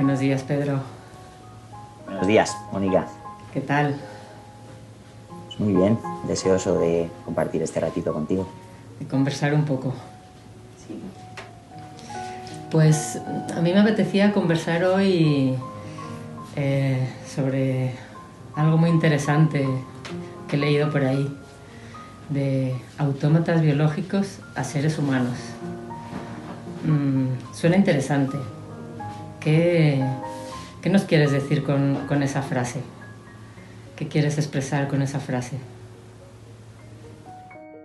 Buenos días, Pedro. Buenos días, Mónica. ¿Qué tal? Pues muy bien, deseoso de compartir este ratito contigo. De conversar un poco. Sí. Pues a mí me apetecía conversar hoy sobre algo muy interesante que he leído por ahí, de autómatas biológicos a seres humanos. Suena interesante. ¿Qué, qué nos quieres decir con esa frase? ¿Qué quieres expresar con esa frase?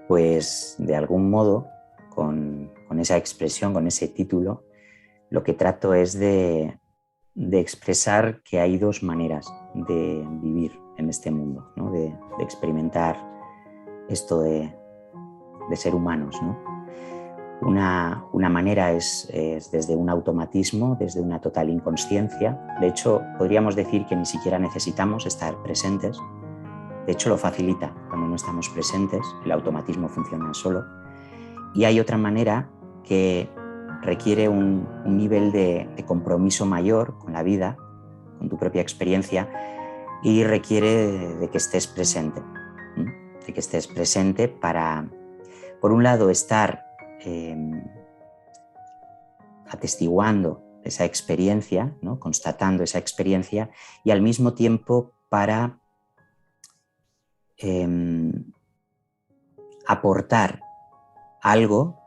Pues de algún modo, con esa expresión, con ese título, lo que trato es de expresar que hay dos maneras de vivir en este mundo, ¿no? De experimentar esto de ser humanos, ¿no? Una manera es desde un automatismo, desde una total inconsciencia. De hecho, podríamos decir que ni siquiera necesitamos estar presentes. De hecho, lo facilita cuando no estamos presentes, el automatismo funciona solo. Y hay otra manera que requiere un nivel de compromiso mayor con la vida, con tu propia experiencia, y requiere de que estés presente. De que estés presente para, por un lado, estar atestiguando esa experiencia, ¿no? Constatando esa experiencia, y al mismo tiempo para aportar algo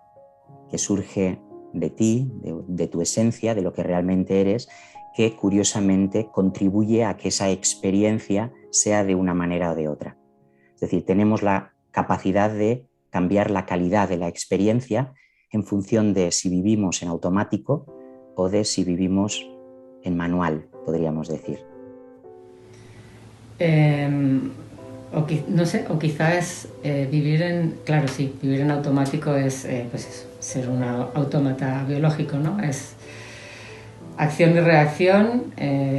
que surge de ti, de tu esencia, de lo que realmente eres, que curiosamente contribuye a que esa experiencia sea de una manera o de otra. Es decir, tenemos la capacidad de cambiar la calidad de la experiencia en función de si vivimos en automático o de si vivimos en manual, podríamos decir. No sé, o quizás vivir en, claro, sí, vivir en automático es, pues eso, ser un autómata biológico, ¿no? Es acción y reacción,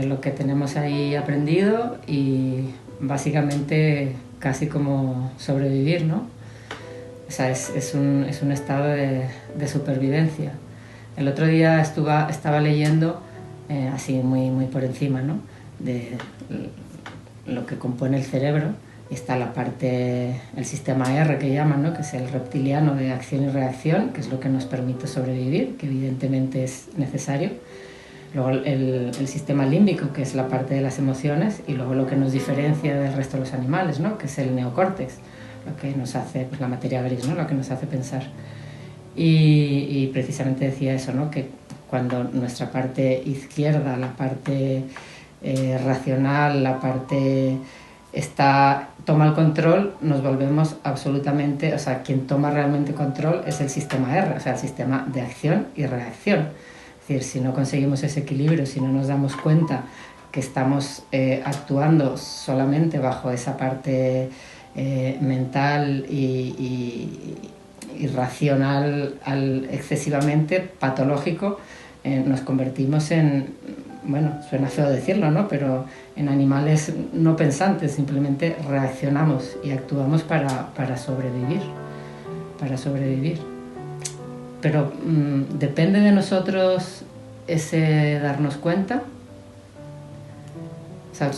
lo que tenemos ahí aprendido y básicamente casi como sobrevivir, ¿no? O sea, es un estado de supervivencia. El otro día estaba leyendo, así muy por encima, ¿no? De lo que compone el cerebro. Y está la parte, el sistema R que llaman, ¿no? Que es el reptiliano de acción y reacción, que es lo que nos permite sobrevivir, que evidentemente es necesario. Luego el sistema límbico, que es la parte de las emociones, y luego lo que nos diferencia del resto de los animales, ¿no? Que es el neocórtex, lo que nos hace, pues la materia gris, ¿no? Lo que nos hace pensar. Y precisamente decía eso, ¿no? Que cuando nuestra parte izquierda, la parte racional, la parte toma el control, nos volvemos absolutamente, o sea, quien toma realmente control es el sistema R, o sea, el sistema de acción y reacción. Es decir, si no conseguimos ese equilibrio, si no nos damos cuenta que estamos actuando solamente bajo esa parte mental y irracional excesivamente patológico, nos convertimos en, bueno, suena feo decirlo, ¿no? Pero en animales no pensantes, simplemente reaccionamos y actuamos para sobrevivir, para sobrevivir. Pero depende de nosotros ese darnos cuenta. O sea,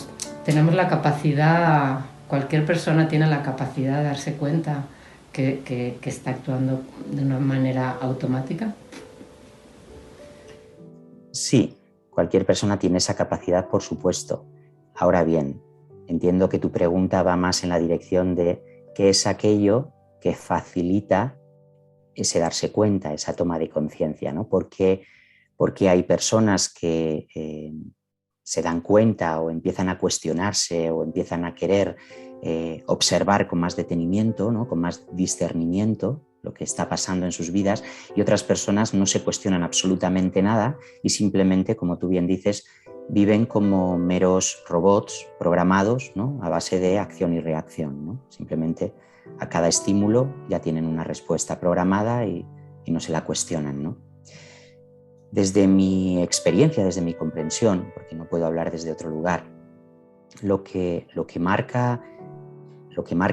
tenemos la capacidad, cualquier persona tiene la capacidad de darse cuenta que está actuando de una manera automática. Sí, cualquier persona tiene esa capacidad, por supuesto. Ahora bien, entiendo que tu pregunta va más en la dirección de qué es aquello que facilita ese darse cuenta, esa toma de conciencia, ¿no? Porque hay personas que se dan cuenta o empiezan a cuestionarse o empiezan a querer observar con más detenimiento, ¿no? Con más discernimiento lo que está pasando en sus vidas, y otras personas no se cuestionan absolutamente nada y simplemente, como tú bien dices, viven como meros robots programados, ¿no? A base de acción y reacción, ¿no? Simplemente a cada estímulo ya tienen una respuesta programada y no se la cuestionan, ¿no? Desde mi experiencia, desde mi comprensión, porque no puedo hablar desde otro lugar, lo que marca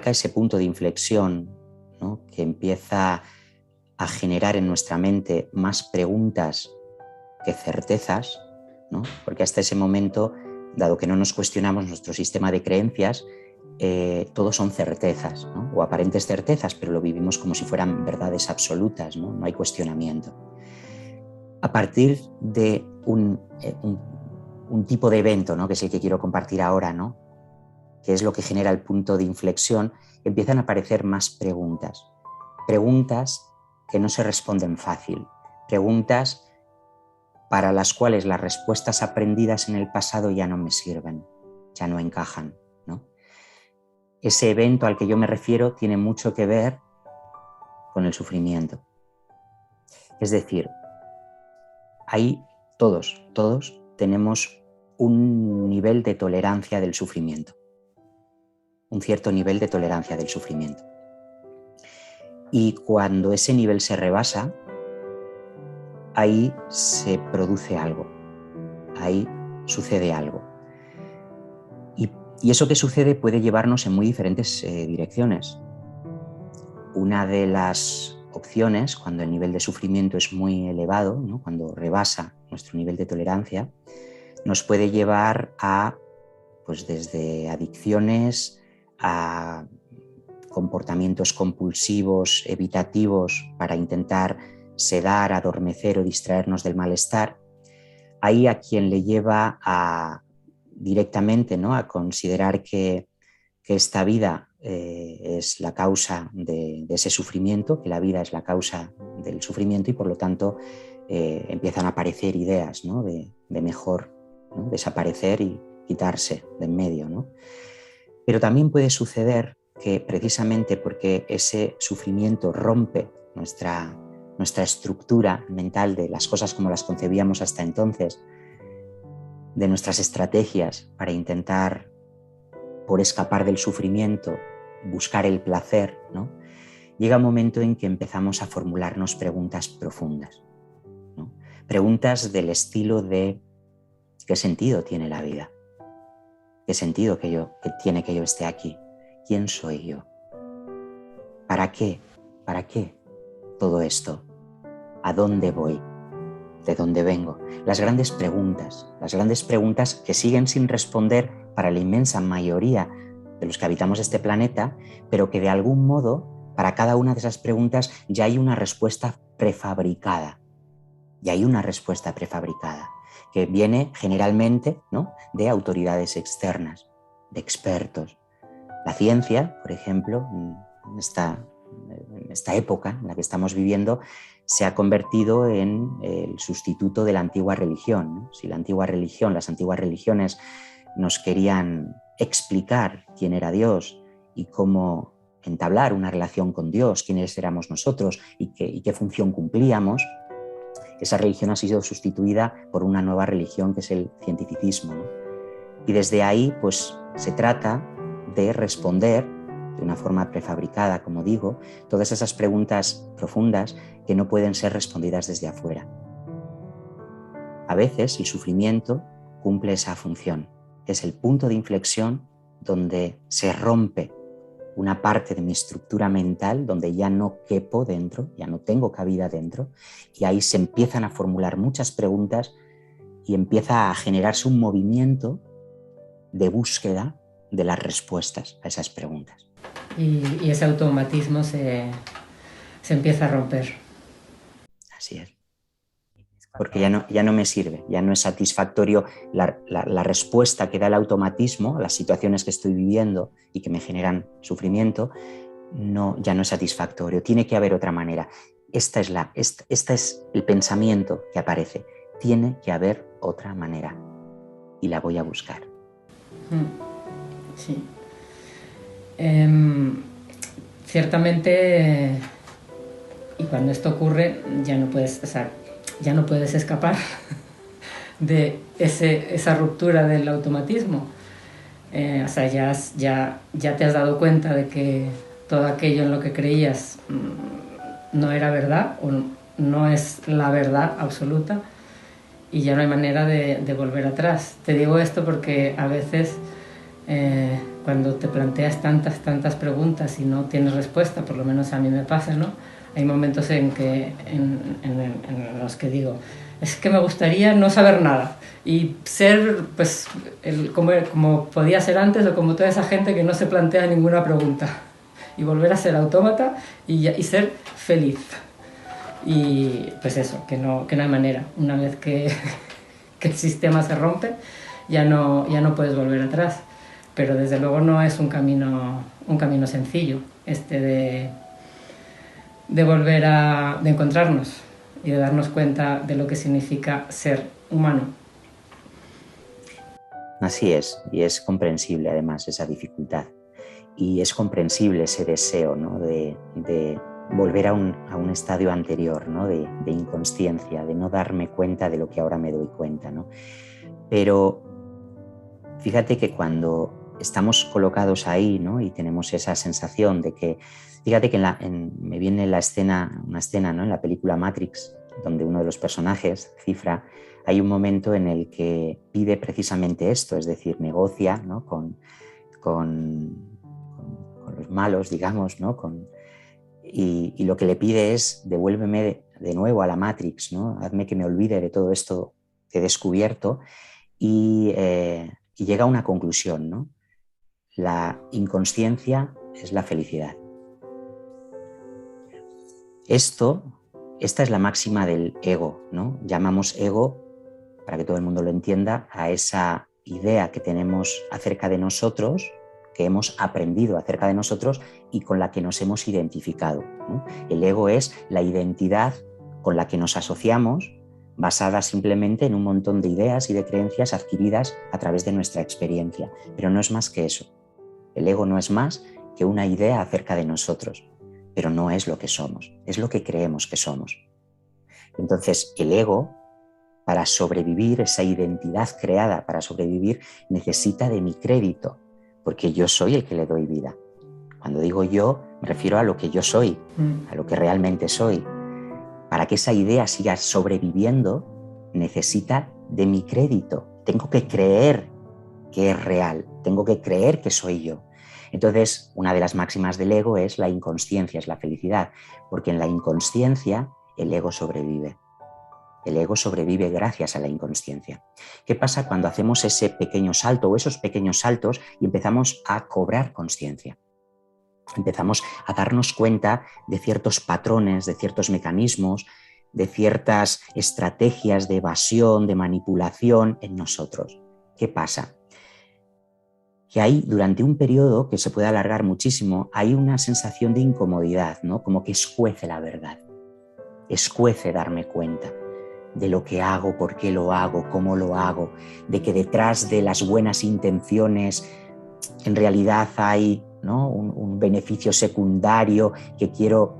ese punto de inflexión, ¿no? Que empieza a generar en nuestra mente más preguntas que certezas, ¿no? Porque hasta ese momento, dado que no nos cuestionamos nuestro sistema de creencias, todo son certezas, ¿no? O aparentes certezas, pero lo vivimos como si fueran verdades absolutas, ¿no? No hay cuestionamiento. A partir de un tipo de evento, ¿no? Que es el que quiero compartir ahora, ¿no? Que es lo que genera el punto de inflexión, empiezan a aparecer más preguntas. Preguntas que no se responden fácil. Preguntas para las cuales las respuestas aprendidas en el pasado ya no me sirven, ya no encajan, ¿no? Ese evento al que yo me refiero tiene mucho que ver con el sufrimiento. Es decir, ahí todos tenemos un nivel de tolerancia del sufrimiento, un cierto nivel de tolerancia del sufrimiento. Y cuando ese nivel se rebasa, ahí se produce algo, ahí sucede algo. Y eso que sucede puede llevarnos en muy diferentes direcciones. Una de las opciones, cuando el nivel de sufrimiento es muy elevado, ¿no? Cuando rebasa nuestro nivel de tolerancia, nos puede llevar a, pues desde adicciones a comportamientos compulsivos, evitativos, para intentar sedar, adormecer o distraernos del malestar. Ahí a quien le lleva a directamente, ¿no? A considerar que esta vida es la causa de ese sufrimiento, que la vida es la causa del sufrimiento y por lo tanto empiezan a aparecer ideas, ¿no? de mejor, ¿no? Desaparecer y quitarse de en medio, ¿no? Pero también puede suceder que precisamente porque ese sufrimiento rompe nuestra estructura mental de las cosas como las concebíamos hasta entonces, de nuestras estrategias para intentar, por escapar del sufrimiento, buscar el placer, ¿no? Llega un momento en que empezamos a formularnos preguntas profundas, ¿no? Preguntas del estilo de ¿qué sentido tiene la vida? ¿Qué sentido que tiene que yo esté aquí? ¿Quién soy yo? ¿Para qué? ¿Para qué todo esto? ¿A dónde voy? ¿De dónde vengo? Las grandes preguntas que siguen sin responder para la inmensa mayoría de los que habitamos este planeta, pero que de algún modo, para cada una de esas preguntas ya hay una respuesta prefabricada. Ya hay una respuesta prefabricada, que viene generalmente, ¿no? De autoridades externas, de expertos. La ciencia, por ejemplo, en esta época en la que estamos viviendo, se ha convertido en el sustituto de la antigua religión, ¿no? Si las antiguas religiones nos querían explicar quién era Dios y cómo entablar una relación con Dios, quiénes éramos nosotros y qué función cumplíamos, esa religión ha sido sustituida por una nueva religión que es el cientificismo, ¿no? Y desde ahí pues se trata de responder de una forma prefabricada, como digo, todas esas preguntas profundas que no pueden ser respondidas desde afuera. A veces el sufrimiento cumple esa función, es el punto de inflexión donde se rompe una parte de mi estructura mental, donde ya no quepo dentro, ya no tengo cabida dentro, y ahí se empiezan a formular muchas preguntas y empieza a generarse un movimiento de búsqueda de las respuestas a esas preguntas. Y ese automatismo se empieza a romper. Así es. Porque ya no me sirve, ya no es satisfactorio la respuesta que da el automatismo a las situaciones que estoy viviendo y que me generan sufrimiento, ya no es satisfactorio. Tiene que haber otra manera. Este es el pensamiento que aparece. Tiene que haber otra manera y la voy a buscar. Sí. Ciertamente, y cuando esto ocurre, ya no puedes escapar de esa ruptura del automatismo. Ya te has dado cuenta de que todo aquello en lo que creías no era verdad o no es la verdad absoluta y ya no hay manera de volver atrás. Te digo esto porque a veces cuando te planteas tantas preguntas y no tienes respuesta, por lo menos a mí me pasa, ¿no? Hay momentos en los que digo, es que me gustaría no saber nada y ser pues, como podía ser antes o como toda esa gente que no se plantea ninguna pregunta y volver a ser autómata y ser feliz. Y pues eso, que no hay manera. Una vez que el sistema se rompe, ya no puedes volver atrás. Pero desde luego no es un camino sencillo de volver de encontrarnos y de darnos cuenta de lo que significa ser humano. Así es, y es comprensible además esa dificultad. Y es comprensible ese deseo, ¿no?, de volver a un estadio anterior, ¿no?, de inconsciencia, de no darme cuenta de lo que ahora me doy cuenta, ¿no? Pero fíjate que cuando estamos colocados ahí, ¿no?, y tenemos esa sensación de que, fíjate que me viene una escena, ¿no?, en la película Matrix, donde uno de los personajes, Cifra, hay un momento en el que pide precisamente esto, es decir, negocia, ¿no?, con los malos, digamos, ¿no?, y lo que le pide es: devuélveme de nuevo a la Matrix, ¿no?, hazme que me olvide de todo esto que he descubierto, y llega a una conclusión, ¿no? La inconsciencia es la felicidad. Esta es la máxima del ego, ¿no? Llamamos ego, para que todo el mundo lo entienda, a esa idea que tenemos acerca de nosotros, que hemos aprendido acerca de nosotros y con la que nos hemos identificado, ¿no? El ego es la identidad con la que nos asociamos, basada simplemente en un montón de ideas y de creencias adquiridas a través de nuestra experiencia. Pero no es más que eso. El ego no es más que una idea acerca de nosotros, pero no es lo que somos, es lo que creemos que somos. Entonces, el ego, para sobrevivir, esa identidad creada para sobrevivir, necesita de mi crédito, porque yo soy el que le doy vida. Cuando digo yo, me refiero a lo que yo soy, a lo que realmente soy. Para que esa idea siga sobreviviendo, necesita de mi crédito. Tengo que creer que es real, tengo que creer que soy yo. Entonces, una de las máximas del ego es la inconsciencia, es la felicidad, porque en la inconsciencia el ego sobrevive. El ego sobrevive gracias a la inconsciencia. ¿Qué pasa cuando hacemos ese pequeño salto o esos pequeños saltos y empezamos a cobrar consciencia? Empezamos a darnos cuenta de ciertos patrones, de ciertos mecanismos, de ciertas estrategias de evasión, de manipulación en nosotros. ¿Qué pasa? Que hay, durante un periodo que se puede alargar muchísimo, hay una sensación de incomodidad, ¿no? Como que escuece la verdad, escuece darme cuenta de lo que hago, por qué lo hago, cómo lo hago, de que detrás de las buenas intenciones en realidad hay, ¿no?, un beneficio secundario que quiero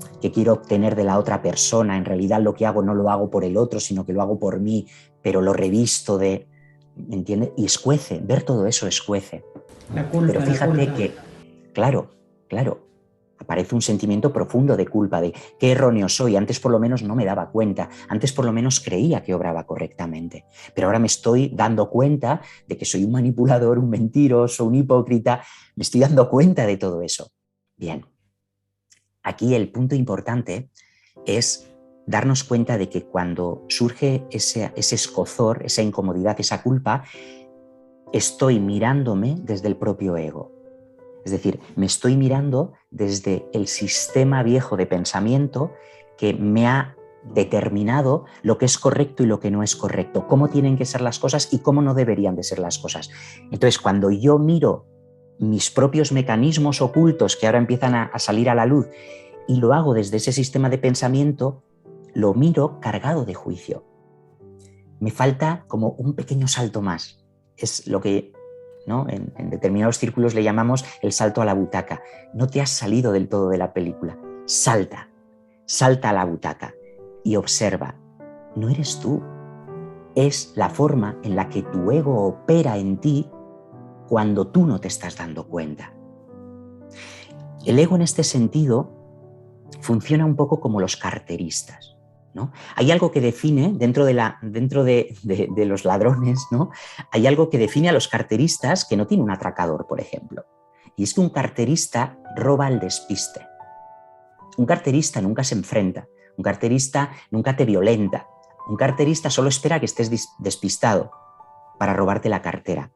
obtener de la otra persona. En realidad lo que hago no lo hago por el otro, sino que lo hago por mí, pero lo revisto de... ¿Me entiendes? Y escuece, ver todo eso escuece. La culpa, pero fíjate la que, claro, aparece un sentimiento profundo de culpa, de qué erróneo soy. Antes por lo menos no me daba cuenta, antes por lo menos creía que obraba correctamente, pero ahora me estoy dando cuenta de que soy un manipulador, un mentiroso, un hipócrita, me estoy dando cuenta de todo eso. Bien, aquí el punto importante es darnos cuenta de que cuando surge ese escozor, esa incomodidad, esa culpa, estoy mirándome desde el propio ego. Es decir, me estoy mirando desde el sistema viejo de pensamiento que me ha determinado lo que es correcto y lo que no es correcto, cómo tienen que ser las cosas y cómo no deberían de ser las cosas. Entonces, cuando yo miro mis propios mecanismos ocultos que ahora empiezan a salir a la luz y lo hago desde ese sistema de pensamiento, lo miro cargado de juicio. Me falta como un pequeño salto más. Es lo que, ¿no?, en determinados círculos le llamamos el salto a la butaca. No te has salido del todo de la película. Salta a la butaca y observa. No eres tú. Es la forma en la que tu ego opera en ti cuando tú no te estás dando cuenta. El ego en este sentido funciona un poco como los carteristas, ¿no? Hay algo que define, dentro de los ladrones, ¿no?, hay algo que define a los carteristas que no tiene un atracador, por ejemplo. Y es que un carterista roba al despiste. Un carterista nunca se enfrenta, un carterista nunca te violenta, un carterista solo espera que estés despistado. para robarte la cartera.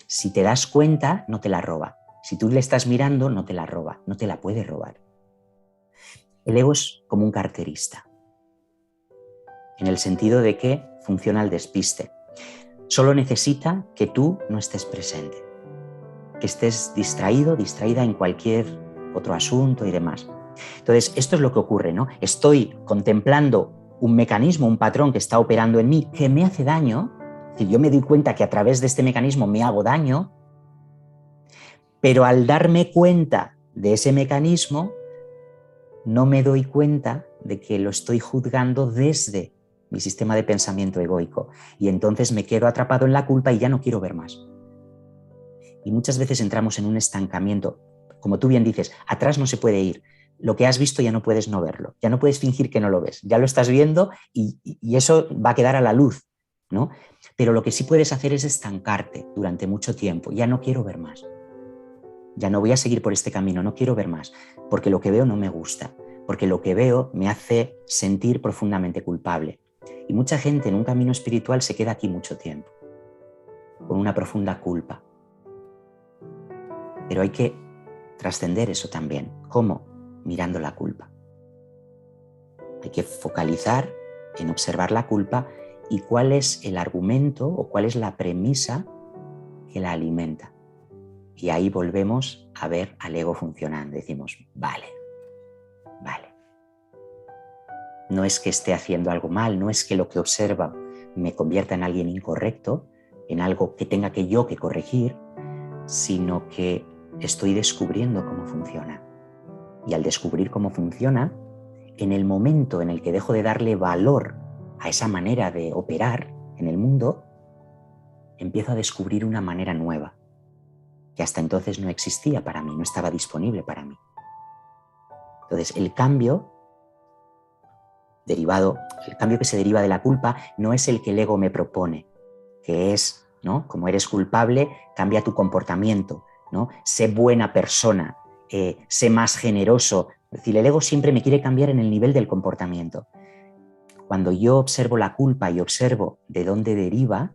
Si te das cuenta, no te la roba. Si tú le estás mirando, no te la roba, no te la puede robar. El ego es como un carterista, en el sentido de que funciona al despiste. Solo necesita que tú no estés presente, que estés distraído, distraída en cualquier otro asunto y demás. Entonces, esto es lo que ocurre, ¿no? Estoy contemplando un mecanismo, un patrón que está operando en mí que me hace daño. Es decir, yo me doy cuenta que a través de este mecanismo me hago daño, pero al darme cuenta de ese mecanismo, no me doy cuenta de que lo estoy juzgando desde mi sistema de pensamiento egoico. Y entonces me quedo atrapado en la culpa y ya no quiero ver más. Y muchas veces entramos en un estancamiento. Como tú bien dices, atrás no se puede ir. Lo que has visto ya no puedes no verlo. Ya no puedes fingir que no lo ves. Ya lo estás viendo y eso va a quedar a la luz, ¿no? Pero lo que sí puedes hacer es estancarte durante mucho tiempo. Ya no quiero ver más. Ya no voy a seguir por este camino, no quiero ver más, porque lo que veo no me gusta, porque lo que veo me hace sentir profundamente culpable. Y mucha gente en un camino espiritual se queda aquí mucho tiempo, con una profunda culpa. Pero hay que trascender eso también. ¿Cómo? Mirando la culpa. Hay que focalizar en observar la culpa y cuál es el argumento o cuál es la premisa que la alimenta. Y ahí volvemos a ver al ego funcionando. Decimos, vale. No es que esté haciendo algo mal, no es que lo que observa me convierta en alguien incorrecto, en algo que tenga que yo que corregir, sino que estoy descubriendo cómo funciona. Y al descubrir cómo funciona, en el momento en el que dejo de darle valor a esa manera de operar en el mundo, empiezo a descubrir una manera nueva, que hasta entonces no existía para mí, no estaba disponible para mí. Entonces, el cambio que se deriva de la culpa no es el que el ego me propone, que es, ¿no? Como eres culpable, cambia tu comportamiento, ¿no? Sé buena persona, sé más generoso. Es decir, el ego siempre me quiere cambiar en el nivel del comportamiento. Cuando yo observo la culpa y observo de dónde deriva,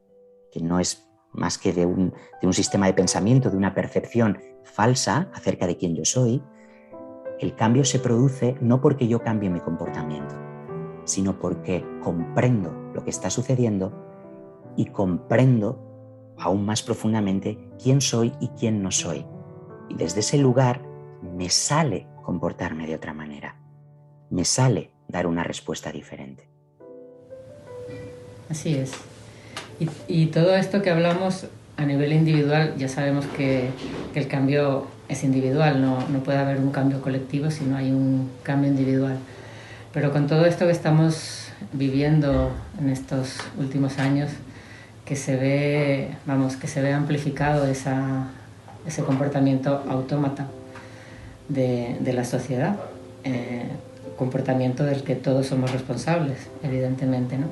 que no es más que de un sistema de pensamiento, de una percepción falsa acerca de quién yo soy, el cambio se produce no porque yo cambie mi comportamiento, sino porque comprendo lo que está sucediendo y comprendo aún más profundamente quién soy y quién no soy. Y desde ese lugar me sale comportarme de otra manera, me sale dar una respuesta diferente. Así es. Y todo esto que hablamos a nivel individual, ya sabemos que el cambio es individual, no puede haber un cambio colectivo si no hay un cambio individual. Pero con todo esto que estamos viviendo en estos últimos años, que se ve amplificado ese comportamiento autómata de la sociedad, comportamiento del que todos somos responsables, evidentemente, ¿no?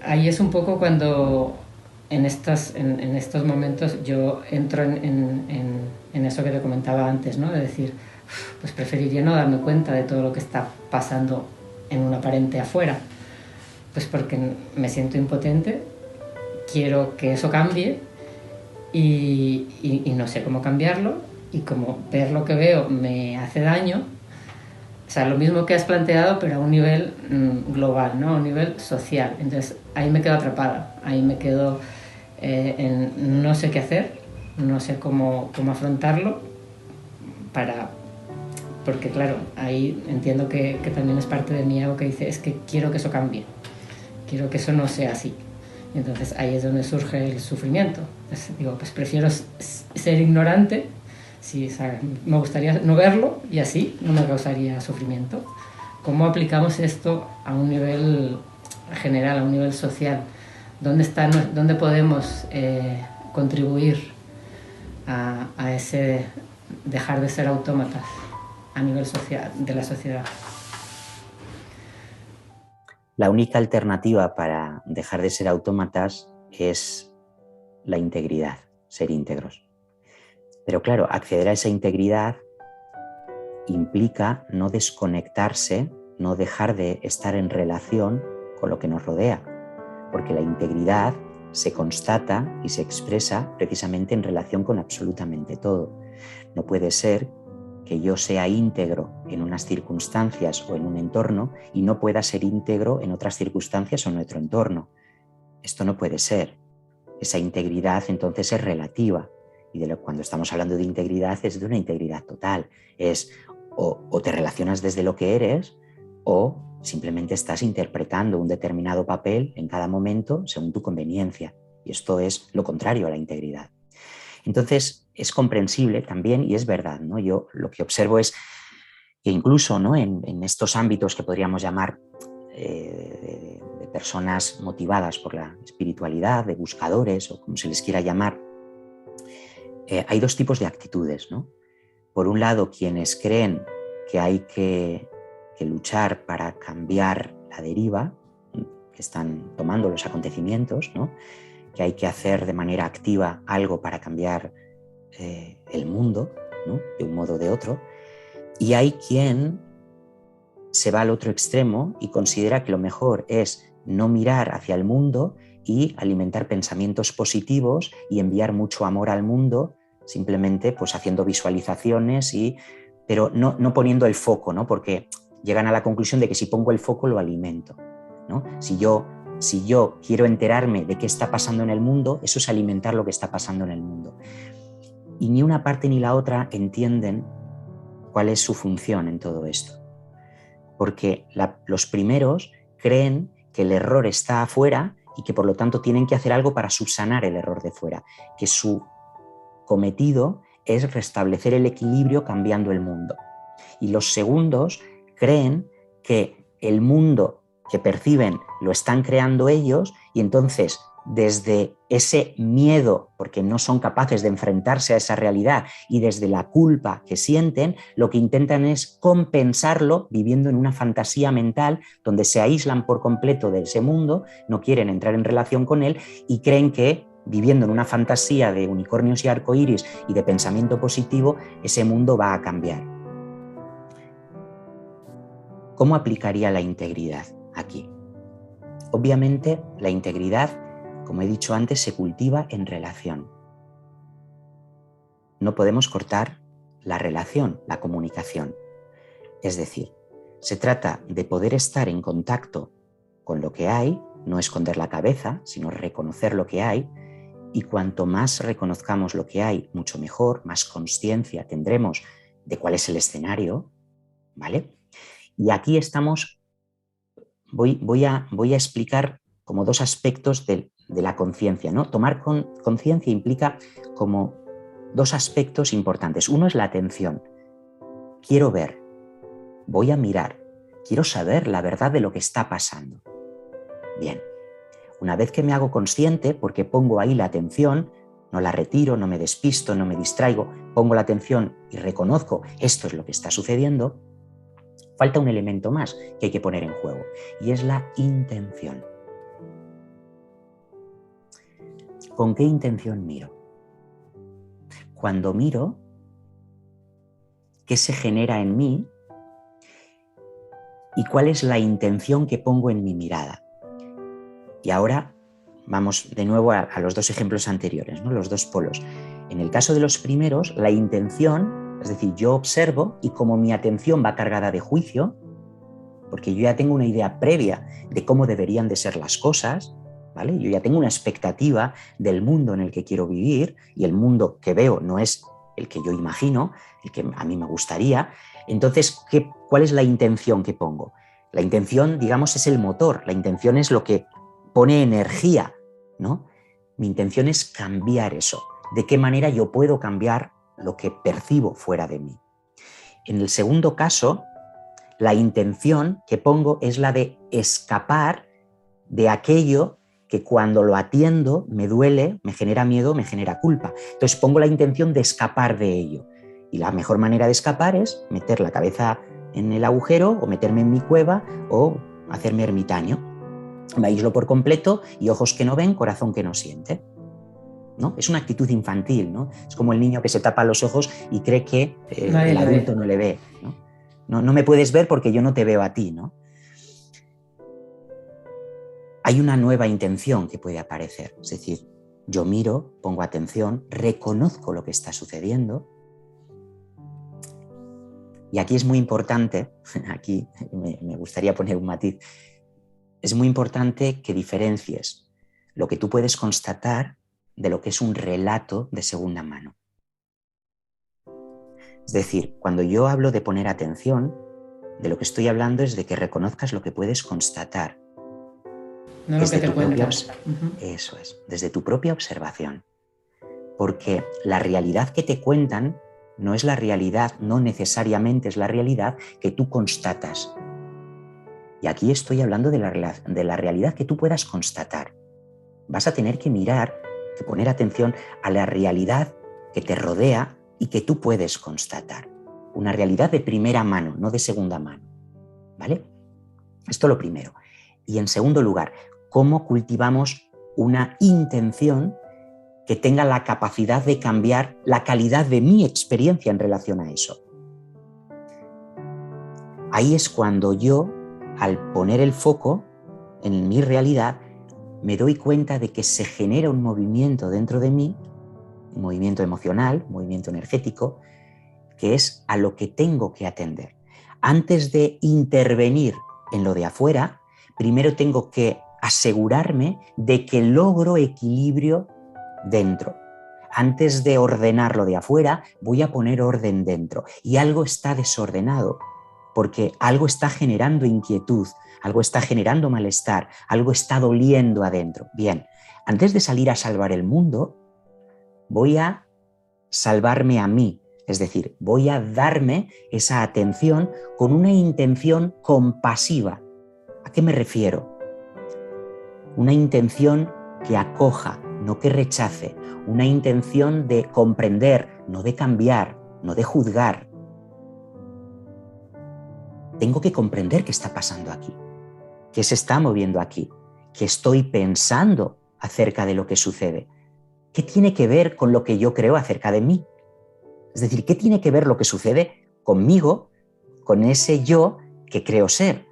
Ahí es un poco cuando en estos momentos yo entro en eso que te comentaba antes, ¿no? De decir, pues preferiría no darme cuenta de todo lo que está pasando en un aparente afuera, pues porque me siento impotente, quiero que eso cambie y no sé cómo cambiarlo, y como ver lo que veo me hace daño. O sea, lo mismo que has planteado, pero a un nivel global, ¿no? A un nivel social. Entonces, ahí me quedo atrapada, ahí me quedo en no sé qué hacer, no sé cómo afrontarlo, porque claro, ahí entiendo que también es parte de mi ego que dice, es que quiero que eso cambie, quiero que eso no sea así. Y entonces ahí es donde surge el sufrimiento. Entonces, digo, pues prefiero ser ignorante. Sí, o sea, me gustaría no verlo y así no me causaría sufrimiento. ¿Cómo aplicamos esto a un nivel general, a un nivel social? ¿Dónde podemos contribuir a ese dejar de ser autómatas a nivel social, de la sociedad? La única alternativa para dejar de ser autómatas es la integridad, ser íntegros. Pero claro, acceder a esa integridad implica no desconectarse, no dejar de estar en relación con lo que nos rodea. porque la integridad se constata y se expresa precisamente en relación con absolutamente todo. No puede ser que yo sea íntegro en unas circunstancias o en un entorno y no pueda ser íntegro en otras circunstancias o en otro entorno. Esto no puede ser. Esa integridad entonces es relativa. Y cuando estamos hablando de integridad es de una integridad total. Es o te relacionas desde lo que eres o simplemente estás interpretando un determinado papel en cada momento según tu conveniencia. Y esto es lo contrario a la integridad. Entonces es comprensible también y es verdad, ¿no? Yo lo que observo es que incluso, ¿no?, en estos ámbitos que podríamos llamar de personas motivadas por la espiritualidad, de buscadores o como se les quiera llamar, hay dos tipos de actitudes, ¿no? Por un lado, quienes creen que hay que luchar para cambiar la deriva que están tomando los acontecimientos, ¿no?, que hay que hacer de manera activa algo para cambiar el mundo, ¿no?, de un modo o de otro, y hay quien se va al otro extremo y considera que lo mejor es no mirar hacia el mundo y alimentar pensamientos positivos y enviar mucho amor al mundo, simplemente pues haciendo visualizaciones, pero no poniendo el foco, ¿no?, porque llegan a la conclusión de que si pongo el foco lo alimento, ¿no? Si yo quiero enterarme de qué está pasando en el mundo, eso es alimentar lo que está pasando en el mundo. Y ni una parte ni la otra entienden cuál es su función en todo esto. Porque los primeros creen que el error está afuera y que por lo tanto tienen que hacer algo para subsanar el error de fuera, que su cometido es restablecer el equilibrio cambiando el mundo. Y los segundos creen que el mundo que perciben lo están creando ellos y entonces desde ese miedo, porque no son capaces de enfrentarse a esa realidad, y desde la culpa que sienten, lo que intentan es compensarlo viviendo en una fantasía mental donde se aíslan por completo de ese mundo, no quieren entrar en relación con él y creen que viviendo en una fantasía de unicornios y arcoíris y de pensamiento positivo, ese mundo va a cambiar. ¿Cómo aplicaría la integridad aquí? Obviamente, la integridad, como he dicho antes, se cultiva en relación. No podemos cortar la relación, la comunicación. Es decir, se trata de poder estar en contacto con lo que hay, no esconder la cabeza, sino reconocer lo que hay, y cuanto más reconozcamos lo que hay, mucho mejor, más consciencia tendremos de cuál es el escenario, ¿vale? Y aquí voy a explicar como dos aspectos de la conciencia, ¿no? Tomar conciencia implica como dos aspectos importantes. Uno es la atención. Quiero ver, voy a mirar, quiero saber la verdad de lo que está pasando. Bien, una vez que me hago consciente, porque pongo ahí la atención, no la retiro, no me despisto, no me distraigo, pongo la atención y reconozco esto es lo que está sucediendo, falta un elemento más que hay que poner en juego y es la intención. ¿Con qué intención miro? Cuando miro, ¿qué se genera en mí? ¿Y cuál es la intención que pongo en mi mirada? Y ahora vamos de nuevo a los dos ejemplos anteriores, ¿no? Los dos polos. En el caso de los primeros, la intención, es decir, yo observo y como mi atención va cargada de juicio, porque yo ya tengo una idea previa de cómo deberían de ser las cosas, ¿vale? Yo ya tengo una expectativa del mundo en el que quiero vivir y el mundo que veo no es el que yo imagino, el que a mí me gustaría. Entonces, ¿cuál es la intención que pongo? La intención, digamos, es el motor, la intención es lo que pone energía, ¿no? Mi intención es cambiar eso. ¿De qué manera yo puedo cambiar lo que percibo fuera de mí? En el segundo caso, la intención que pongo es la de escapar de aquello que cuando lo atiendo me duele, me genera miedo, me genera culpa. Entonces pongo la intención de escapar de ello. Y la mejor manera de escapar es meter la cabeza en el agujero o meterme en mi cueva o hacerme ermitaño. Me aíslo por completo y ojos que no ven, corazón que no siente, ¿no? Es una actitud infantil, ¿no? Es como el niño que se tapa los ojos y cree que el adulto no le ve, ¿no? No me puedes ver porque yo no te veo a ti, ¿no? hay una nueva intención que puede aparecer. Es decir, yo miro, pongo atención, reconozco lo que está sucediendo. Y aquí es muy importante, aquí me gustaría poner un matiz, es muy importante que diferencies lo que tú puedes constatar de lo que es un relato de segunda mano. Es decir, cuando yo hablo de poner atención, de lo que estoy hablando es de que reconozcas lo que puedes constatar. No lo que te cuentan. Eso es, desde tu propia observación. Porque la realidad que te cuentan no es la realidad, no necesariamente es la realidad que tú constatas. Y aquí estoy hablando de la realidad que tú puedas constatar. Vas a tener que mirar, que poner atención a la realidad que te rodea y que tú puedes constatar. Una realidad de primera mano, no de segunda mano. ¿Vale? Esto lo primero. Y en segundo lugar, ¿cómo cultivamos una intención que tenga la capacidad de cambiar la calidad de mi experiencia en relación a eso? Ahí es cuando yo, al poner el foco en mi realidad, me doy cuenta de que se genera un movimiento dentro de mí, un movimiento emocional, un movimiento energético, que es a lo que tengo que atender. Antes de intervenir en lo de afuera, primero tengo que asegurarme de que logro equilibrio dentro. Antes de ordenar lo de afuera, voy a poner orden dentro. Y algo está desordenado, porque algo está generando inquietud, algo está generando malestar, algo está doliendo adentro. Bien, antes de salir a salvar el mundo, voy a salvarme a mí. Es decir, voy a darme esa atención con una intención compasiva. ¿A qué me refiero? Una intención que acoja, no que rechace. Una intención de comprender, no de cambiar, no de juzgar. Tengo que comprender qué está pasando aquí, qué se está moviendo aquí, qué estoy pensando acerca de lo que sucede, qué tiene que ver con lo que yo creo acerca de mí. Es decir, ¿qué tiene que ver lo que sucede conmigo, con ese yo que creo ser?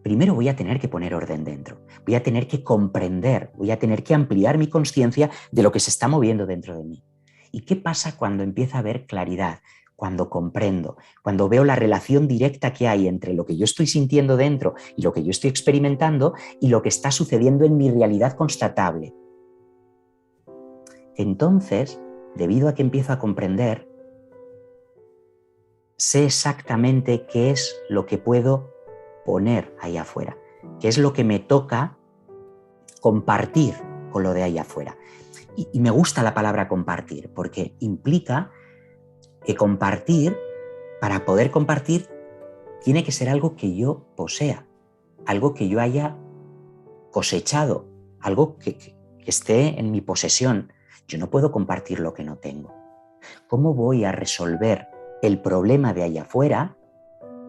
Primero voy a tener que poner orden dentro, voy a tener que comprender, voy a tener que ampliar mi conciencia de lo que se está moviendo dentro de mí. ¿Y qué pasa cuando empieza a haber claridad? Cuando comprendo, cuando veo la relación directa que hay entre lo que yo estoy sintiendo dentro y lo que yo estoy experimentando y lo que está sucediendo en mi realidad constatable. Entonces, debido a que empiezo a comprender, sé exactamente qué es lo que puedo poner ahí afuera, qué es lo que me toca compartir con lo de ahí afuera. Y me gusta la palabra compartir, porque implica que compartir, para poder compartir, tiene que ser algo que yo posea, algo que yo haya cosechado, algo que esté en mi posesión. Yo no puedo compartir lo que no tengo. ¿Cómo voy a resolver el problema de ahí afuera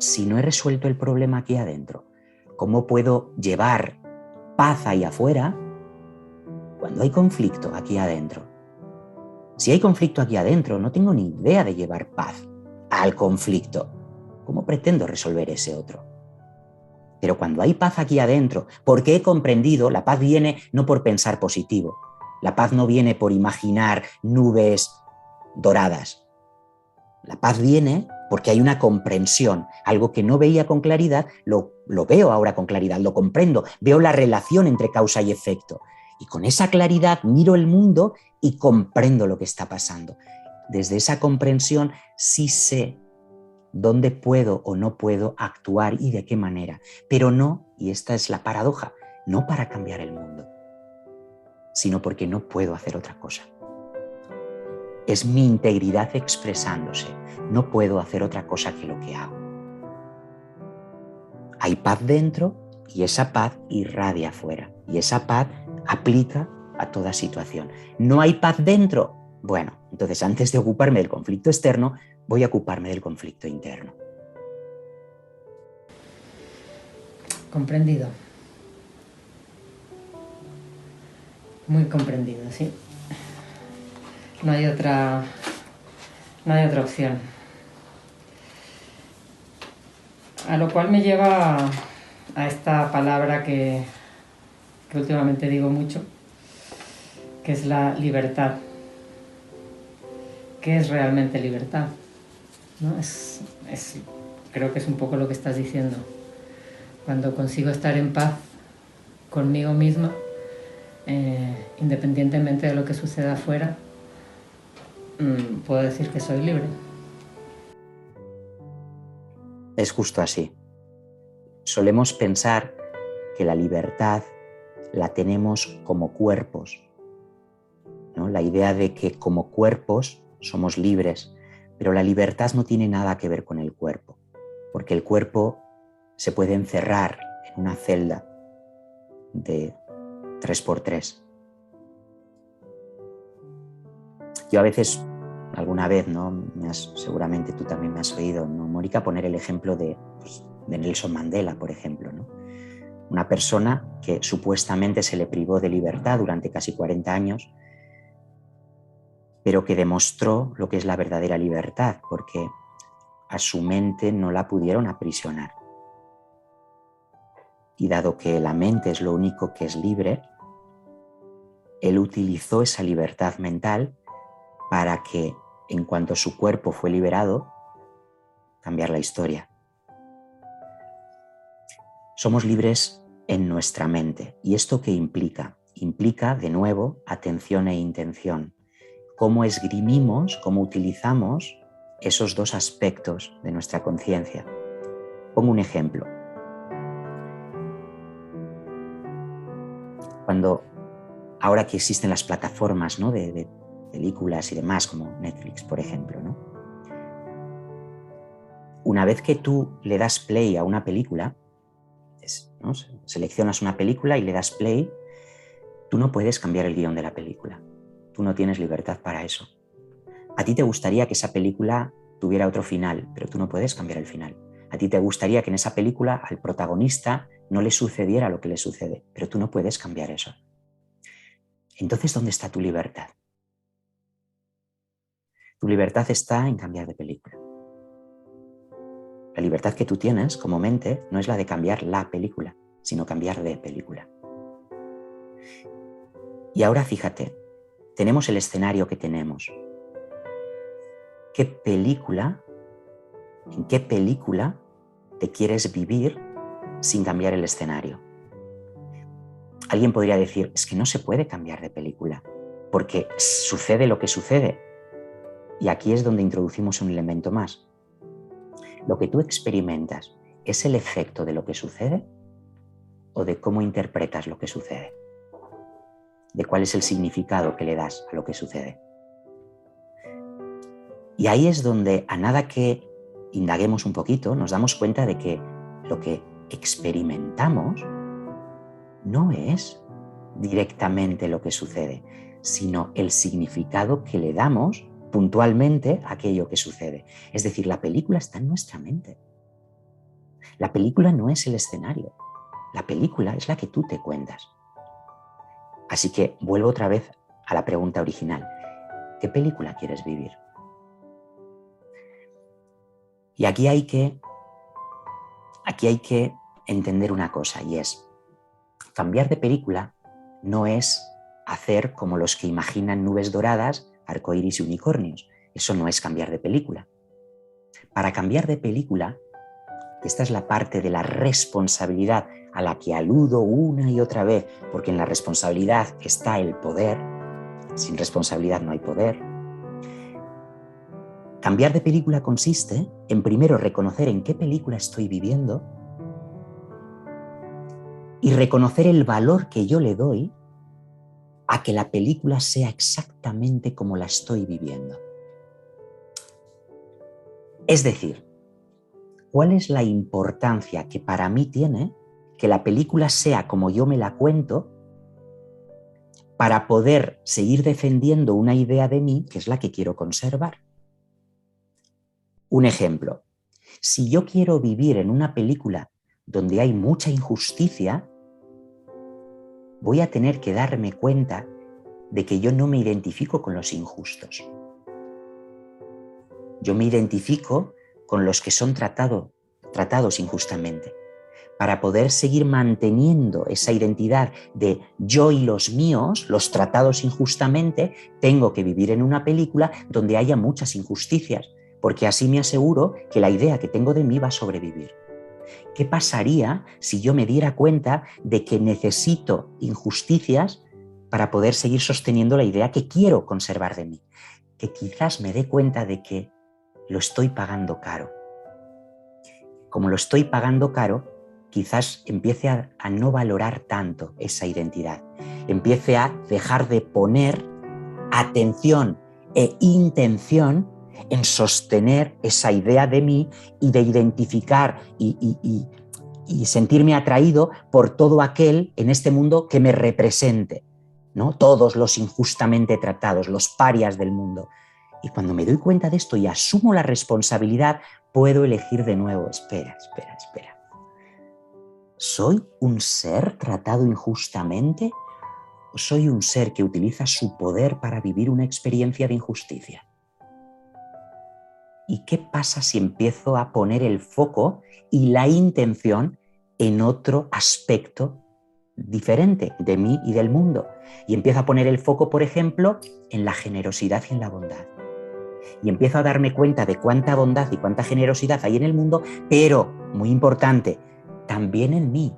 si no he resuelto el problema aquí adentro? ¿Cómo puedo llevar paz ahí afuera cuando hay conflicto aquí adentro? Si hay conflicto aquí adentro, no tengo ni idea de llevar paz al conflicto. ¿Cómo pretendo resolver ese otro? Pero cuando hay paz aquí adentro, porque he comprendido, la paz viene no por pensar positivo, la paz no viene por imaginar nubes doradas. La paz viene porque hay una comprensión, algo que no veía con claridad, lo veo ahora con claridad, lo comprendo, veo la relación entre causa y efecto. Y con esa claridad miro el mundo y comprendo lo que está pasando. Desde esa comprensión sí sé dónde puedo o no puedo actuar y de qué manera. Pero no, y esta es la paradoja, no para cambiar el mundo, sino porque no puedo hacer otra cosa. Es mi integridad expresándose. No puedo hacer otra cosa que lo que hago. Hay paz dentro y esa paz irradia afuera. Y esa paz aplica a toda situación. ¿No hay paz dentro? Bueno, entonces antes de ocuparme del conflicto externo, voy a ocuparme del conflicto interno. Comprendido. Muy comprendido, sí. No hay otra opción. A lo cual me lleva a esta palabra que que últimamente digo mucho, que es la libertad. ¿Qué es realmente libertad? ¿No? Creo que es un poco lo que estás diciendo. Cuando consigo estar en paz conmigo misma, independientemente de lo que suceda afuera, puedo decir que soy libre. Es justo así. Solemos pensar que la libertad la tenemos como cuerpos, ¿no? La idea de que como cuerpos somos libres, pero la libertad no tiene nada que ver con el cuerpo, porque el cuerpo se puede encerrar en una celda de 3x3. Yo a veces, alguna vez, ¿no? Seguramente tú también me has oído, ¿no, Mónica? Poner el ejemplo de Nelson Mandela, por ejemplo, ¿no? Una persona que supuestamente se le privó de libertad durante casi 40 años, pero que demostró lo que es la verdadera libertad, porque a su mente no la pudieron aprisionar. Y dado que la mente es lo único que es libre, él utilizó esa libertad mental para que, en cuanto su cuerpo fue liberado, cambiar la historia. Somos libres en nuestra mente. ¿Y esto qué implica? Implica, de nuevo, atención e intención. Cómo esgrimimos, cómo utilizamos esos dos aspectos de nuestra conciencia. Pongo un ejemplo. Ahora que existen las plataformas, ¿no? de películas y demás, como Netflix, por ejemplo, ¿no? Una vez que tú le das play a una película, ¿no? Seleccionas una película y le das play, tú no puedes cambiar el guión de la película. Tú no tienes libertad para eso. A ti te gustaría que esa película tuviera otro final, pero tú no puedes cambiar el final. A ti te gustaría que en esa película al protagonista no le sucediera lo que le sucede, pero tú no puedes cambiar eso. Entonces, ¿dónde está tu libertad? Tu libertad está en cambiar de película. La libertad que tú tienes como mente no es la de cambiar la película, sino cambiar de película. Y ahora fíjate, tenemos el escenario que tenemos. ¿En qué película te quieres vivir sin cambiar el escenario? Alguien podría decir, es que no se puede cambiar de película, porque sucede lo que sucede. Y aquí es donde introducimos un elemento más. Lo que tú experimentas, ¿es el efecto de lo que sucede o de cómo interpretas lo que sucede? ¿De cuál es el significado que le das a lo que sucede? Y ahí es donde, a nada que indaguemos un poquito, nos damos cuenta de que lo que experimentamos no es directamente lo que sucede, sino el significado que le damos puntualmente a aquello que sucede. Es decir, la película está en nuestra mente. La película no es el escenario. La película es la que tú te cuentas. Así que vuelvo otra vez a la pregunta original. ¿Qué película quieres vivir? Y aquí hay que entender una cosa, y es, cambiar de película no es hacer como los que imaginan nubes doradas, arcoíris y unicornios. Eso no es cambiar de película. Para cambiar de película, esta es la parte de la responsabilidad a la que aludo una y otra vez, porque en la responsabilidad está el poder. Sin responsabilidad no hay poder. Cambiar de película consiste en primero reconocer en qué película estoy viviendo y reconocer el valor que yo le doy a que la película sea exactamente como la estoy viviendo. Es decir, ¿cuál es la importancia que para mí tiene que la película sea como yo me la cuento para poder seguir defendiendo una idea de mí que es la que quiero conservar? Un ejemplo, si yo quiero vivir en una película donde hay mucha injusticia, voy a tener que darme cuenta de que yo no me identifico con los injustos. Yo me identifico con los que son tratados injustamente. para poder seguir manteniendo esa identidad de yo y los míos, los tratados injustamente, tengo que vivir en una película donde haya muchas injusticias, porque así me aseguro que la idea que tengo de mí va a sobrevivir. ¿Qué pasaría si yo me diera cuenta de que necesito injusticias para poder seguir sosteniendo la idea que quiero conservar de mí? Que quizás me dé cuenta de que lo estoy pagando caro. Como lo estoy pagando caro, quizás empiece a no valorar tanto esa identidad. Empiece a dejar de poner atención e intención en sostener esa idea de mí y de identificar y sentirme atraído por todo aquel en este mundo que me represente, ¿no? Todos los injustamente tratados, los parias del mundo. Y cuando me doy cuenta de esto y asumo la responsabilidad, puedo elegir de nuevo. Espera. ¿Soy un ser tratado injustamente o soy un ser que utiliza su poder para vivir una experiencia de injusticia? ¿Y qué pasa si empiezo a poner el foco y la intención en otro aspecto diferente de mí y del mundo? Y empiezo a poner el foco, por ejemplo, en la generosidad y en la bondad. Y empiezo a darme cuenta de cuánta bondad y cuánta generosidad hay en el mundo, pero, muy importante, también en mí.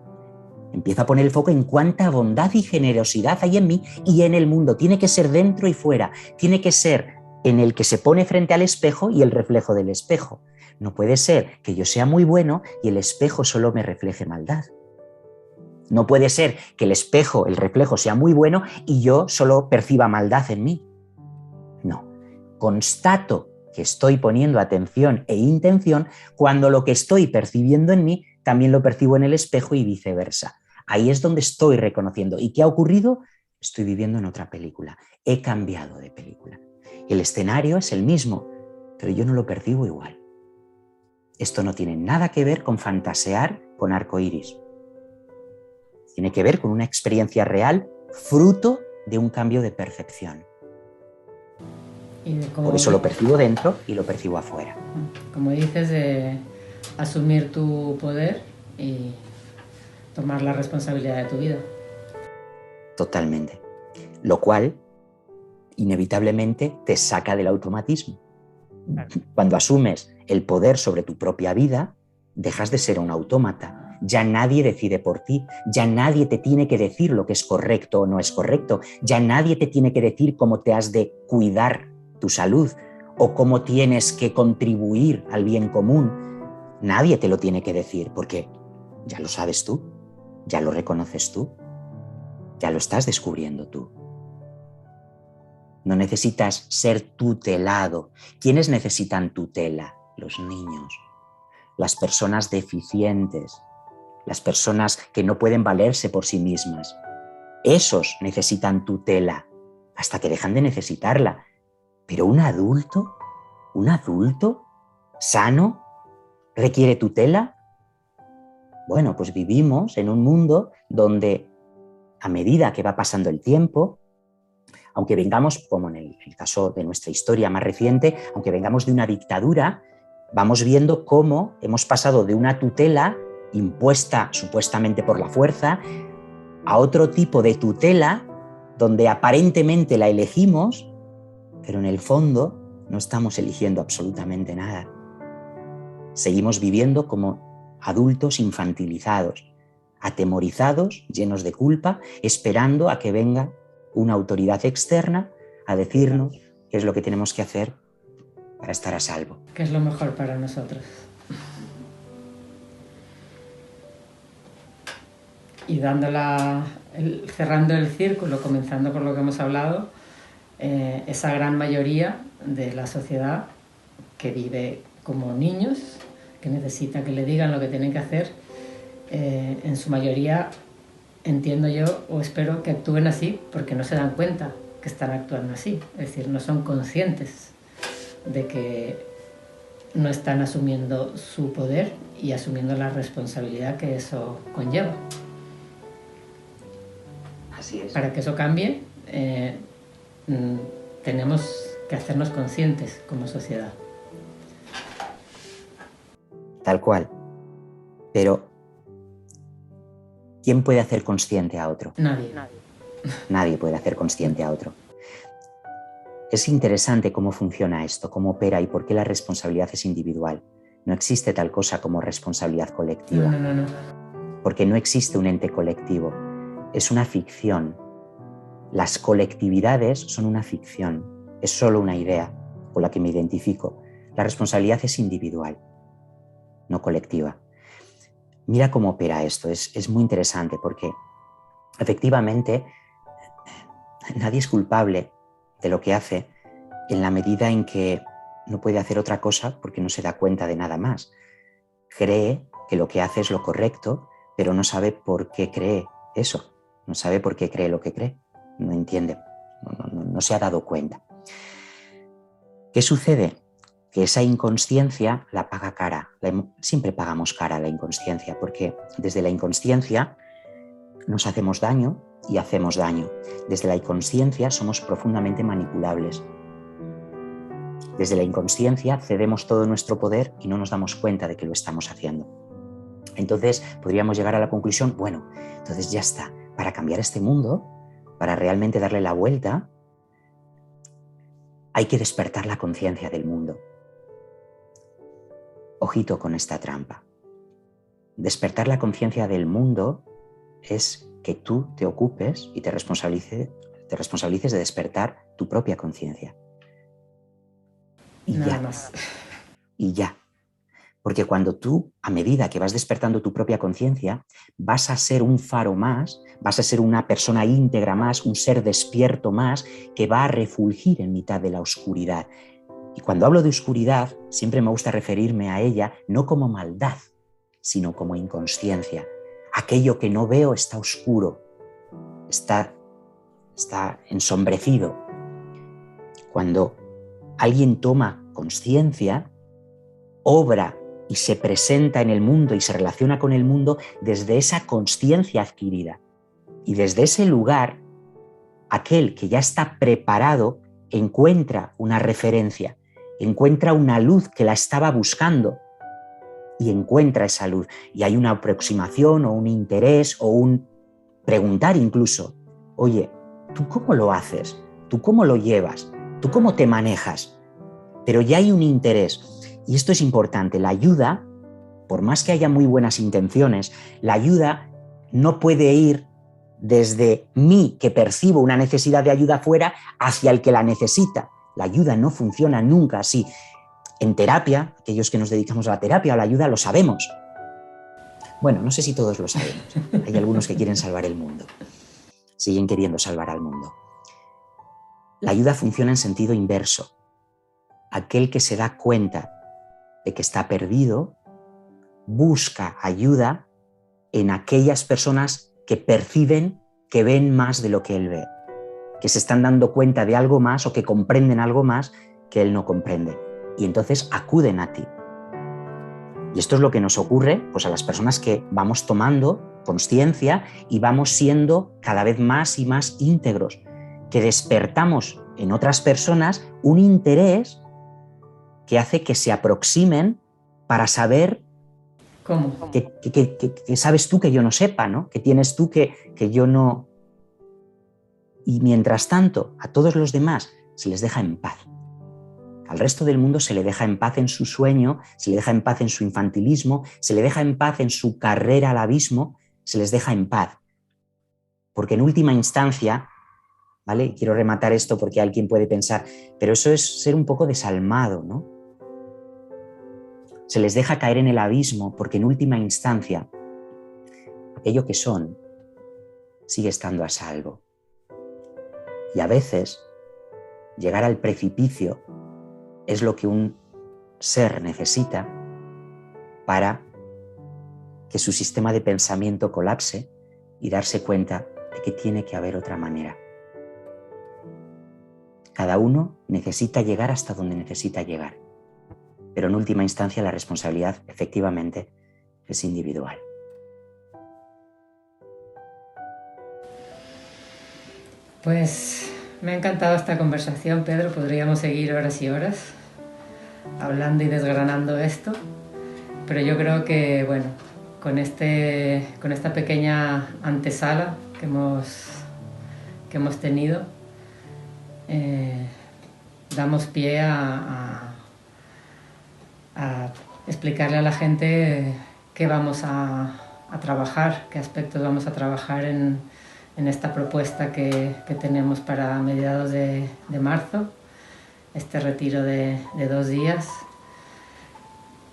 Empiezo a poner el foco en cuánta bondad y generosidad hay en mí y en el mundo. Tiene que ser dentro y fuera. Tiene que ser en el que se pone frente al espejo y el reflejo del espejo. No puede ser que yo sea muy bueno y el espejo solo me refleje maldad. No puede ser que el espejo, el reflejo, sea muy bueno y yo solo perciba maldad en mí. No. Constato que estoy poniendo atención e intención cuando lo que estoy percibiendo en mí también lo percibo en el espejo y viceversa. Ahí es donde estoy reconociendo. ¿Y qué ha ocurrido? Estoy viviendo en otra película. He cambiado de película. El escenario es el mismo, pero yo no lo percibo igual. Esto no tiene nada que ver con fantasear con arcoíris. Tiene que ver con una experiencia real, fruto de un cambio de percepción. Por eso lo percibo dentro y lo percibo afuera. Como dices, de asumir tu poder y tomar la responsabilidad de tu vida. Totalmente. Lo cual, inevitablemente, te saca del automatismo. Cuando asumes el poder sobre tu propia vida, dejas de ser un autómata. Ya nadie decide por ti, ya nadie te tiene que decir lo que es correcto o no es correcto, ya nadie te tiene que decir cómo te has de cuidar tu salud o cómo tienes que contribuir al bien común. Nadie te lo tiene que decir porque ya lo sabes tú, ya lo reconoces tú, ya lo estás descubriendo tú. No necesitas ser tutelado. ¿Quiénes necesitan tutela? Los niños, las personas deficientes, las personas que no pueden valerse por sí mismas. Esos necesitan tutela hasta que dejan de necesitarla. Pero un adulto sano, requiere tutela. Bueno, pues vivimos en un mundo donde a medida que va pasando el tiempo, aunque vengamos, como en el caso de nuestra historia más reciente, aunque vengamos de una dictadura, vamos viendo cómo hemos pasado de una tutela impuesta supuestamente por la fuerza a otro tipo de tutela donde aparentemente la elegimos, pero en el fondo no estamos eligiendo absolutamente nada. Seguimos viviendo como adultos infantilizados, atemorizados, llenos de culpa, esperando a que venga una autoridad externa a decirnos qué es lo que tenemos que hacer para estar a salvo. ¿Qué es lo mejor para nosotros? Y cerrando el círculo, comenzando por lo que hemos hablado, esa gran mayoría de la sociedad que vive como niños, que necesita que le digan lo que tienen que hacer, en su mayoría, entiendo yo o espero que actúen así porque no se dan cuenta que están actuando así, es decir, no son conscientes de que no están asumiendo su poder y asumiendo la responsabilidad que eso conlleva. Así es. Para que eso cambie, tenemos que hacernos conscientes como sociedad. Tal cual. Pero ¿Quién puede hacer consciente a otro? Nadie. Nadie puede hacer consciente a otro. Es interesante cómo funciona esto, cómo opera y por qué la responsabilidad es individual. No existe tal cosa como responsabilidad colectiva. No. Porque no existe un ente colectivo. Es una ficción. Las colectividades son una ficción. Es solo una idea con la que me identifico. La responsabilidad es individual, no colectiva. Mira cómo opera esto. Es muy interesante porque efectivamente nadie es culpable de lo que hace en la medida en que no puede hacer otra cosa porque no se da cuenta de nada más. Cree que lo que hace es lo correcto, pero no sabe por qué cree eso. No sabe por qué cree lo que cree. No entiende. No se ha dado cuenta. ¿Qué sucede? Que esa inconsciencia la paga cara. Siempre pagamos cara la inconsciencia porque desde la inconsciencia nos hacemos daño y hacemos daño. Desde la inconsciencia somos profundamente manipulables. Desde la inconsciencia cedemos todo nuestro poder y no nos damos cuenta de que lo estamos haciendo. Entonces podríamos llegar a la conclusión, bueno, entonces ya está. Para cambiar este mundo, para realmente darle la vuelta, hay que despertar la conciencia del mundo. Ojito con esta trampa. Despertar la conciencia del mundo es que tú te ocupes y te responsabilices de despertar tu propia conciencia. Y Nada ya. más. Y ya. Porque cuando tú, a medida que vas despertando tu propia conciencia, vas a ser un faro más, vas a ser una persona íntegra más, un ser despierto más, que va a refulgir en mitad de la oscuridad. Y cuando hablo de oscuridad, siempre me gusta referirme a ella no como maldad, sino como inconsciencia. Aquello que no veo está oscuro, está ensombrecido. Cuando alguien toma conciencia, obra y se presenta en el mundo y se relaciona con el mundo desde esa consciencia adquirida. Y desde ese lugar, aquel que ya está preparado encuentra una referencia, encuentra una luz que la estaba buscando y encuentra esa luz. Y hay una aproximación o un interés o un preguntar incluso, oye, ¿tú cómo lo haces? ¿Tú cómo lo llevas? ¿Tú cómo te manejas? Pero ya hay un interés. Y esto es importante, la ayuda, por más que haya muy buenas intenciones, la ayuda no puede ir desde mí, que percibo una necesidad de ayuda afuera, hacia el que la necesita. La ayuda no funciona nunca así. En terapia, aquellos que nos dedicamos a la terapia o a la ayuda, lo sabemos. Bueno, no sé si todos lo sabemos. Hay algunos que quieren salvar el mundo. Siguen queriendo salvar al mundo. La ayuda funciona en sentido inverso. Aquel que se da cuenta de que está perdido, busca ayuda en aquellas personas que perciben, que ven más de lo que él ve, que se están dando cuenta de algo más o que comprenden algo más que él no comprende. Y entonces acuden a ti. Y esto es lo que nos ocurre pues, a las personas que vamos tomando conciencia y vamos siendo cada vez más y más íntegros, que despertamos en otras personas un interés que hace que se aproximen para saber ¿Cómo? que sabes tú que yo no sepa, ¿no? Que tienes tú que yo no... Y mientras tanto, a todos los demás se les deja en paz. Al resto del mundo se le deja en paz en su sueño, se le deja en paz en su infantilismo, se le deja en paz en su carrera al abismo, se les deja en paz. Porque en última instancia, ¿vale? Quiero rematar esto porque alguien puede pensar, pero eso es ser un poco desalmado, ¿no? Se les deja caer en el abismo porque en última instancia aquello que son sigue estando a salvo. Y a veces llegar al precipicio es lo que un ser necesita para que su sistema de pensamiento colapse y darse cuenta de que tiene que haber otra manera. Cada uno necesita llegar hasta donde necesita llegar, pero en última instancia la responsabilidad efectivamente es individual. Pues me ha encantado esta conversación, Pedro. Podríamos seguir horas y horas hablando y desgranando esto, pero yo creo que, bueno, con esta pequeña antesala que hemos tenido, damos pie a explicarle a la gente qué vamos a trabajar, qué aspectos vamos a trabajar en esta propuesta que tenemos para mediados de marzo, este retiro de 2 días,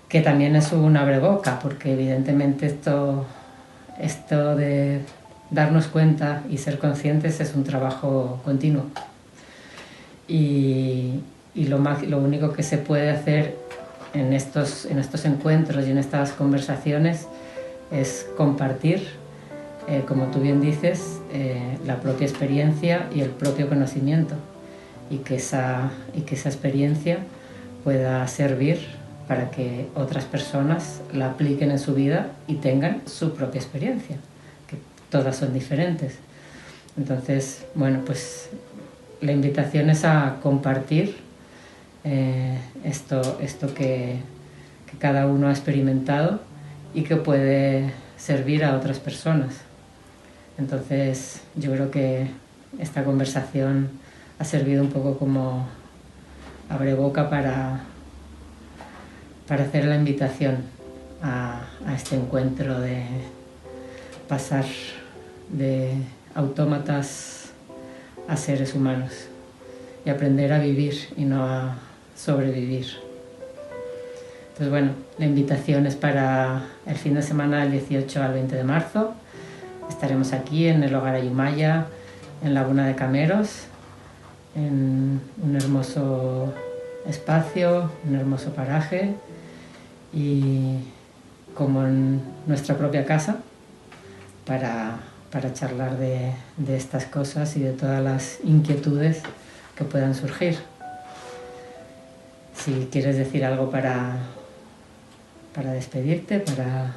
que también es un abreboca, porque evidentemente esto de darnos cuenta y ser conscientes es un trabajo continuo. Y lo único que se puede hacer en estos encuentros y en estas conversaciones es compartir, como tú bien dices, la propia experiencia y el propio conocimiento, y que esa experiencia pueda servir para que otras personas la apliquen en su vida y tengan su propia experiencia, que todas son diferentes. Entonces, bueno, pues la invitación es a compartir esto que cada uno ha experimentado y que puede servir a otras personas. Entonces, yo creo que esta conversación ha servido un poco como abreboca para hacer la invitación a este encuentro de pasar de autómatas a seres humanos y aprender a vivir y no a sobrevivir. Entonces, bueno, la invitación es para el fin de semana del 18 al 20 de marzo. Estaremos aquí en el Hogar Ayumaya, en Laguna de Cameros, en un hermoso espacio, un hermoso paraje, y como en nuestra propia casa, para charlar de estas cosas y de todas las inquietudes que puedan surgir. Si quieres decir algo para despedirte, para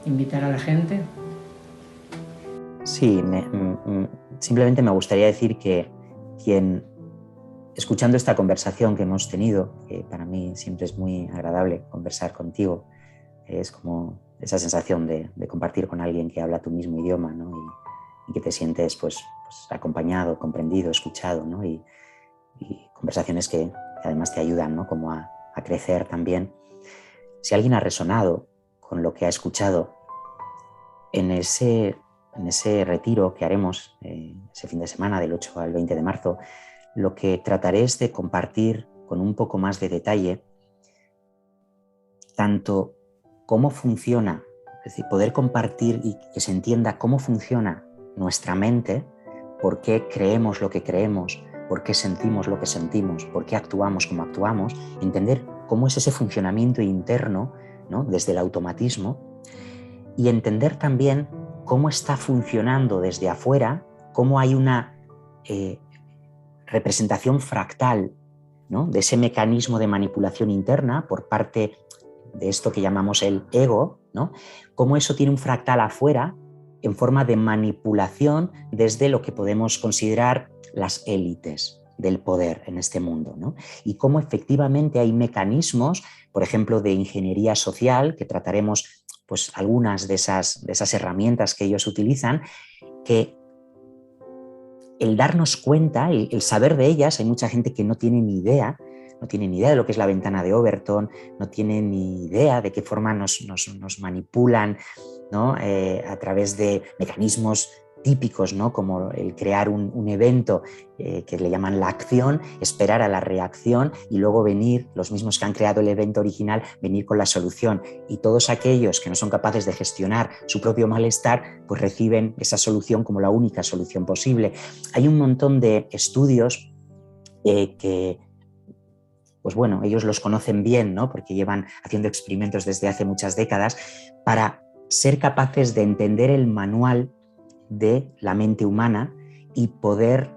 invitar a la gente. Sí, simplemente me gustaría decir que escuchando esta conversación que hemos tenido, que para mí siempre es muy agradable conversar contigo, es como esa sensación de compartir con alguien que habla tu mismo idioma, ¿no? y que te sientes pues acompañado, comprendido, escuchado, ¿no? y conversaciones que además te ayudan, ¿no? Como a crecer también. Si alguien ha resonado con lo que ha escuchado en ese retiro que haremos ese fin de semana del 8 al 20 de marzo, lo que trataré es de compartir con un poco más de detalle tanto cómo funciona, es decir, poder compartir y que se entienda cómo funciona nuestra mente, por qué creemos lo que creemos, por qué sentimos lo que sentimos, por qué actuamos como actuamos, entender cómo es ese funcionamiento interno, ¿no? Desde el automatismo, y entender también cómo está funcionando desde afuera, cómo hay una representación fractal, ¿no? De ese mecanismo de manipulación interna por parte de esto que llamamos el ego, ¿no? Cómo eso tiene un fractal afuera en forma de manipulación desde lo que podemos considerar las élites del poder en este mundo, ¿no? Y cómo efectivamente hay mecanismos, por ejemplo, de ingeniería social, que trataremos pues algunas de esas herramientas que ellos utilizan, que el darnos cuenta, el saber de ellas, hay mucha gente que no tiene ni idea de lo que es la ventana de Overton, no tiene ni idea de qué forma nos manipulan, ¿no? A través de mecanismos típicos, ¿no? Como el crear un evento que le llaman la acción, esperar a la reacción y luego venir, los mismos que han creado el evento original, venir con la solución. Y todos aquellos que no son capaces de gestionar su propio malestar, pues reciben esa solución como la única solución posible. Hay un montón de estudios que pues bueno, ellos los conocen bien, ¿no? Porque llevan haciendo experimentos desde hace muchas décadas para ser capaces de entender el manual de la mente humana y poder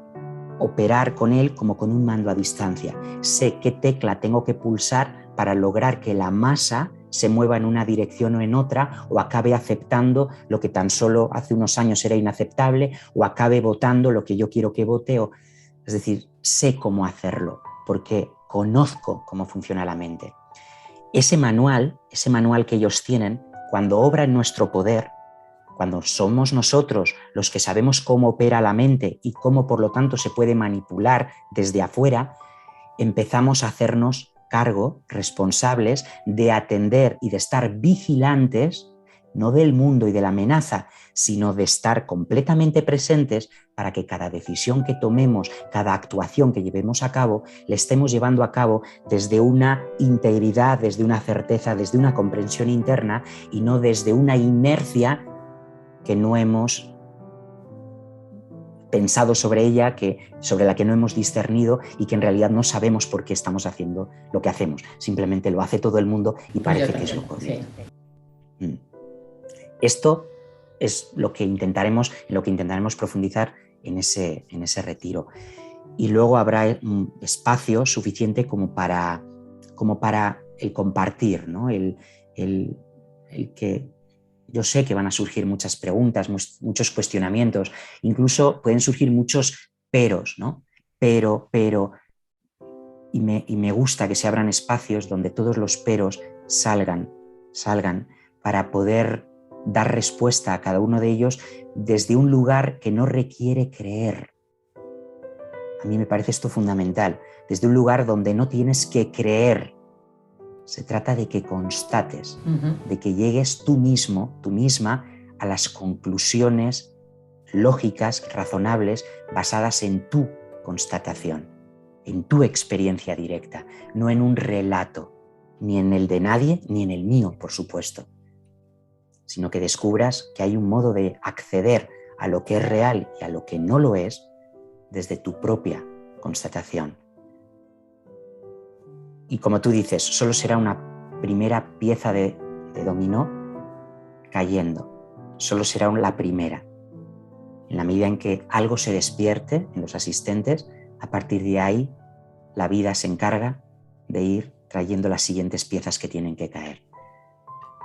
operar con él como con un mando a distancia. Sé qué tecla tengo que pulsar para lograr que la masa se mueva en una dirección o en otra, o acabe aceptando lo que tan solo hace unos años era inaceptable, o acabe votando lo que yo quiero que vote. Es decir, sé cómo hacerlo, porque conozco cómo funciona la mente. Ese manual que ellos tienen, cuando obra en nuestro poder, cuando somos nosotros los que sabemos cómo opera la mente y cómo por lo tanto se puede manipular desde afuera, empezamos a hacernos cargo, responsables de atender y de estar vigilantes, no del mundo y de la amenaza, sino de estar completamente presentes para que cada decisión que tomemos, cada actuación que llevemos a cabo, le estemos llevando a cabo desde una integridad, desde una certeza, desde una comprensión interna y no desde una inercia que no hemos pensado sobre ella, sobre la que no hemos discernido y que en realidad no sabemos por qué estamos haciendo lo que hacemos. Simplemente lo hace todo el mundo y parece que es lo correcto. Sí. Esto es en lo que intentaremos profundizar en ese retiro. Y luego habrá un espacio suficiente como para el compartir, ¿no? El que yo sé que van a surgir muchas preguntas, muchos cuestionamientos, incluso pueden surgir muchos peros, ¿no? Pero, y me gusta que se abran espacios donde todos los peros salgan para poder dar respuesta a cada uno de ellos desde un lugar que no requiere creer. A mí me parece esto fundamental, desde un lugar donde no tienes que creer. Se trata de que constates, de que llegues tú mismo, tú misma, a las conclusiones lógicas, razonables, basadas en tu constatación, en tu experiencia directa, no en un relato, ni en el de nadie, ni en el mío, por supuesto, sino que descubras que hay un modo de acceder a lo que es real y a lo que no lo es desde tu propia constatación. Y como tú dices, solo será una primera pieza de dominó cayendo. Solo será la primera. En la medida en que algo se despierte en los asistentes, a partir de ahí la vida se encarga de ir trayendo las siguientes piezas que tienen que caer.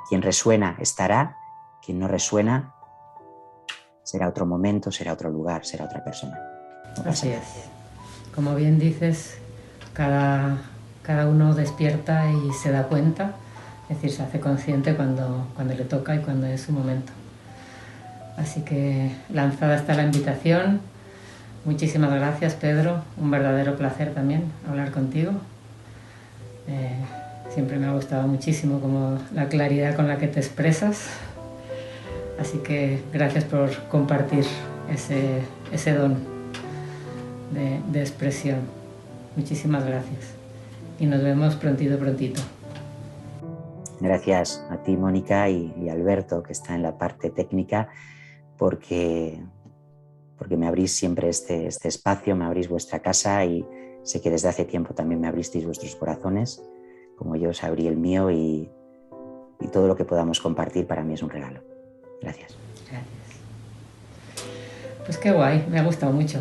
Quien resuena estará, quien no resuena será otro momento, será otro lugar, será otra persona. Así es. Como bien dices, cada uno despierta y se da cuenta, es decir, se hace consciente cuando le toca y cuando es su momento. Así que lanzada está la invitación. Muchísimas gracias, Pedro. Un verdadero placer también hablar contigo. Siempre me ha gustado muchísimo como la claridad con la que te expresas. Así que gracias por compartir ese don de expresión. Muchísimas gracias. Y nos vemos prontito. Gracias a ti, Mónica, y Alberto, que está en la parte técnica, porque me abrís siempre este espacio, me abrís vuestra casa y sé que desde hace tiempo también me abristeis vuestros corazones, como yo os abrí el mío y todo lo que podamos compartir para mí es un regalo. Gracias. Gracias. Pues qué guay, me ha gustado mucho.